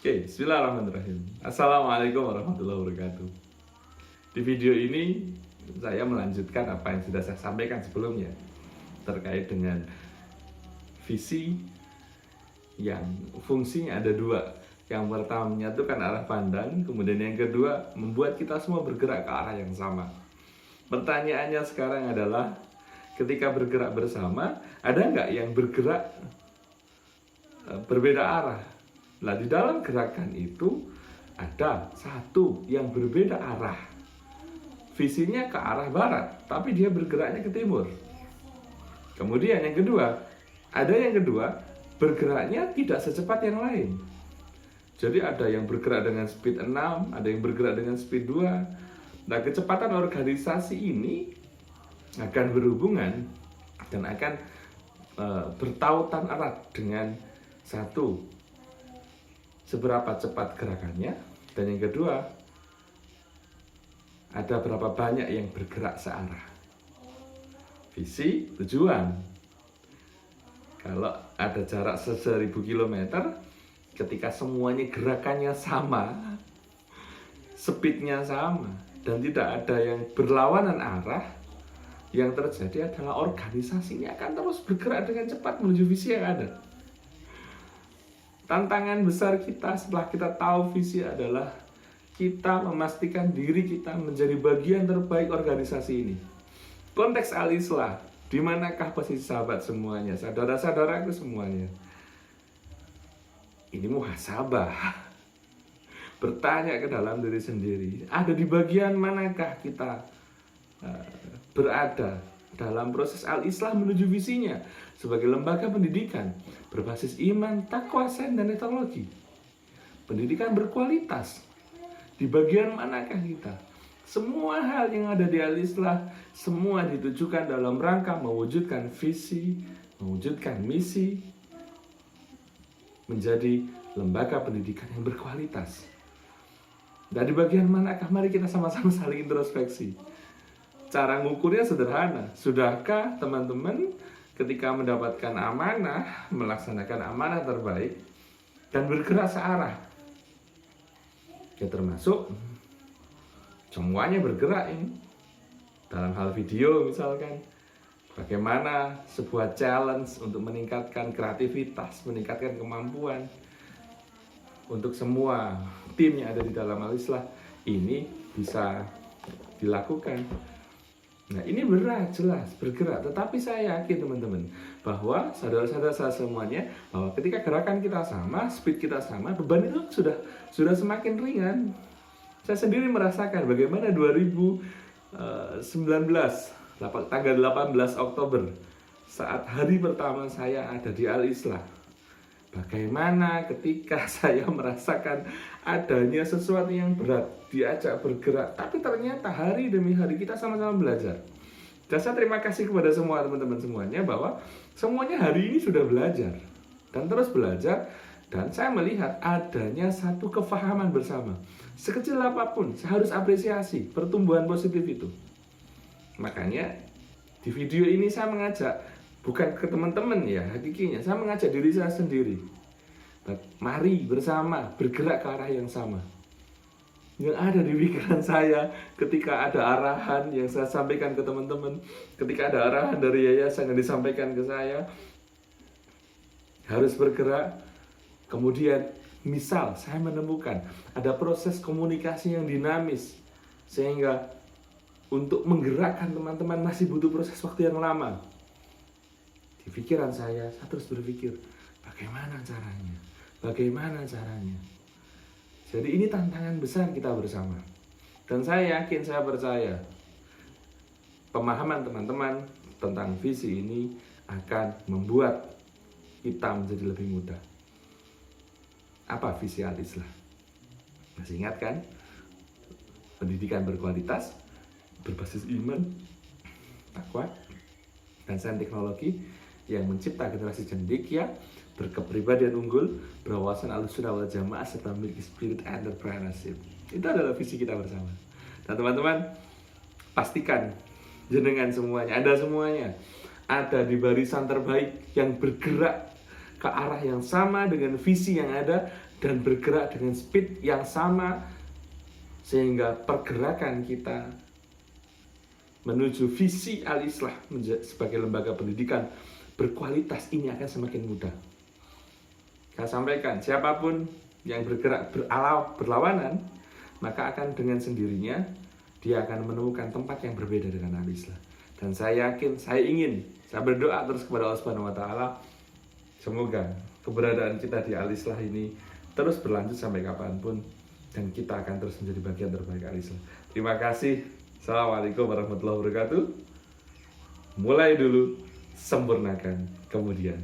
Oke, bismillahirrahmanirrahim. Assalamualaikum warahmatullahi wabarakatuh. Di video ini saya melanjutkan apa yang sudah saya sampaikan sebelumnya terkait dengan visi yang fungsinya ada dua. Yang pertama menyatukan arah pandang, kemudian yang kedua membuat kita semua bergerak ke arah yang sama. Pertanyaannya sekarang adalah, ketika bergerak bersama, ada nggak yang bergerak berbeda arah? Nah, di dalam gerakan itu ada satu yang berbeda arah. Visinya ke arah barat, tapi dia bergeraknya ke timur. Kemudian yang kedua, bergeraknya tidak secepat yang lain. Jadi ada yang bergerak dengan speed 6, ada yang bergerak dengan speed 2. Nah, kecepatan organisasi ini akan berhubungan dan akan bertautan erat dengan satu, seberapa cepat gerakannya, dan yang kedua, ada berapa banyak yang bergerak searah. Visi, tujuan. Kalau ada jarak 1000 km, ketika semuanya gerakannya sama, speednya sama, dan tidak ada yang berlawanan arah, yang terjadi adalah organisasi ini akan terus bergerak dengan cepat menuju visi yang ada. Tantangan besar kita setelah kita tahu visi adalah kita memastikan diri kita menjadi bagian terbaik organisasi ini. Konteks Al-Islah, di manakah posisi sahabat semuanya, saudara-saudaraku semuanya? Ini muhasabah. Bertanya ke dalam diri sendiri, ada di bagian manakah kita berada dalam proses Al-Islah menuju visinya sebagai lembaga pendidikan berbasis iman, takwa, sains, dan teknologi. Pendidikan berkualitas. Di bagian manakah kita? Semua hal yang ada di Al-Islah semua ditujukan dalam rangka mewujudkan visi, mewujudkan misi, menjadi lembaga pendidikan yang berkualitas. Dan di bagian manakah? Mari kita sama-sama saling introspeksi. Cara mengukurnya sederhana. Sudahkah teman-teman ketika mendapatkan amanah, melaksanakan amanah terbaik dan bergerak searah? Ya, termasuk semuanya bergerak ini. Dalam hal video misalkan, bagaimana sebuah challenge untuk meningkatkan kreativitas, meningkatkan kemampuan untuk semua tim yang ada di dalam Al-Islah ini bisa dilakukan. Nah, ini berat, jelas, bergerak. Tetapi saya yakin teman-teman bahwa saudara-saudara saya semuanya, bahwa ketika gerakan kita sama, speed kita sama, beban itu sudah semakin ringan. Saya sendiri merasakan bagaimana 2019, tanggal 18 Oktober, saat hari pertama saya ada di Al-Islah. Bagaimana ketika saya merasakan adanya sesuatu yang berat, diajak bergerak, tapi ternyata hari demi hari kita sama-sama belajar. Dan saya terima kasih kepada semua teman-teman semuanya bahwa semuanya hari ini sudah belajar dan terus belajar, dan saya melihat adanya satu kefahaman bersama. Sekecil apapun, saya harus apresiasi pertumbuhan positif itu. Makanya di video ini saya mengajak, bukan ke teman-teman ya, hakikinya saya mengajak diri saya sendiri. Mari bersama bergerak ke arah yang sama. Yang ada di pikiran saya ketika ada arahan yang saya sampaikan ke teman-teman, ketika ada arahan dari yayasan yang disampaikan ke saya, harus bergerak. Kemudian misal saya menemukan ada proses komunikasi yang dinamis, sehingga untuk menggerakkan teman-teman masih butuh proses waktu yang lama. Di pikiran saya terus berpikir, bagaimana caranya? Bagaimana caranya? Jadi ini tantangan besar kita bersama. Dan saya yakin, saya percaya, pemahaman teman-teman tentang visi ini akan membuat kita menjadi lebih mudah. Apa visi Al-Islah? Masih ingat kan? Pendidikan berkualitas, berbasis iman, takwa, dan sains teknologi yang mencipta generasi cendekia, berkepribadian unggul, berwawasan Ahlussunnah wal Jamaah, serta memiliki spirit entrepreneurship. Itu adalah visi kita bersama. Dan teman-teman, pastikan jenengan semuanya, Anda semuanya ada di barisan terbaik yang bergerak ke arah yang sama dengan visi yang ada, dan bergerak dengan speed yang sama, sehingga pergerakan kita menuju visi Al-Islah sebagai lembaga pendidikan berkualitas ini akan semakin mudah. Saya sampaikan, siapapun yang bergerak berlawanan, maka akan dengan sendirinya dia akan menemukan tempat yang berbeda dengan Al-Islah. Dan saya yakin, saya berdoa terus kepada Allah Subhanahu wa taala, semoga keberadaan kita di Al-Islah ini terus berlanjut sampai kapanpun, dan kita akan terus menjadi bagian terbaik Al-Islah. Terima kasih. Assalamualaikum warahmatullahi wabarakatuh. Mulai dulu, sempurnakan kemudian.